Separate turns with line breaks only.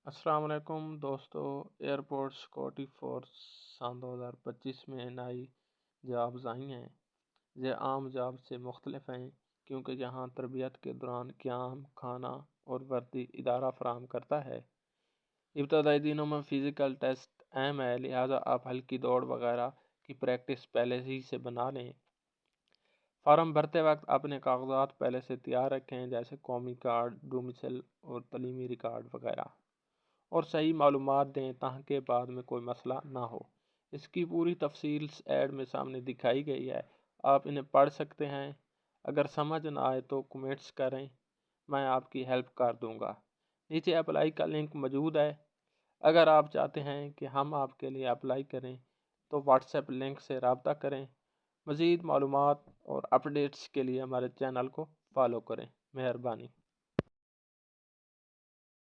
अस्सलाम वालेकुम दोस्तों। एयरपोर्ट सिक्योरिटी फोर्स सन 2025 में नई जॉब्स आई हैं। ये आम जॉब से मुख्तलिफ हैं क्योंकि यहाँ तरबियत के दौरान क़याम, खाना और वर्दी इदारा फराहम करता है। इब्तदाई दिनों में फ़िज़िकल टेस्ट अहम है, लिहाजा आप हल्की दौड़ वगैरह की प्रैक्टिस पहले ही से बना लें। फार्म भरते वक्त अपने कागजात पहले से तैयार रखें, जैसे कौमी कार्ड, डोमिसाइल और तलीमी रिकॉर्ड वगैरह, और सही मालूमात दें ताकि बाद में कोई मसला ना हो। इसकी पूरी तफसील ऐड में सामने दिखाई गई है, आप इन्हें पढ़ सकते हैं। अगर समझ ना आए तो कमेंट्स करें, मैं आपकी हेल्प कर दूंगा। नीचे अप्लाई का लिंक मौजूद है। अगर आप चाहते हैं कि हम आपके लिए अप्लाई करें तो व्हाट्सएप लिंक से रब्ता करें। मज़ीद मालूमात और अपडेट्स के लिए हमारे चैनल को फॉलो करें। मेहरबानी।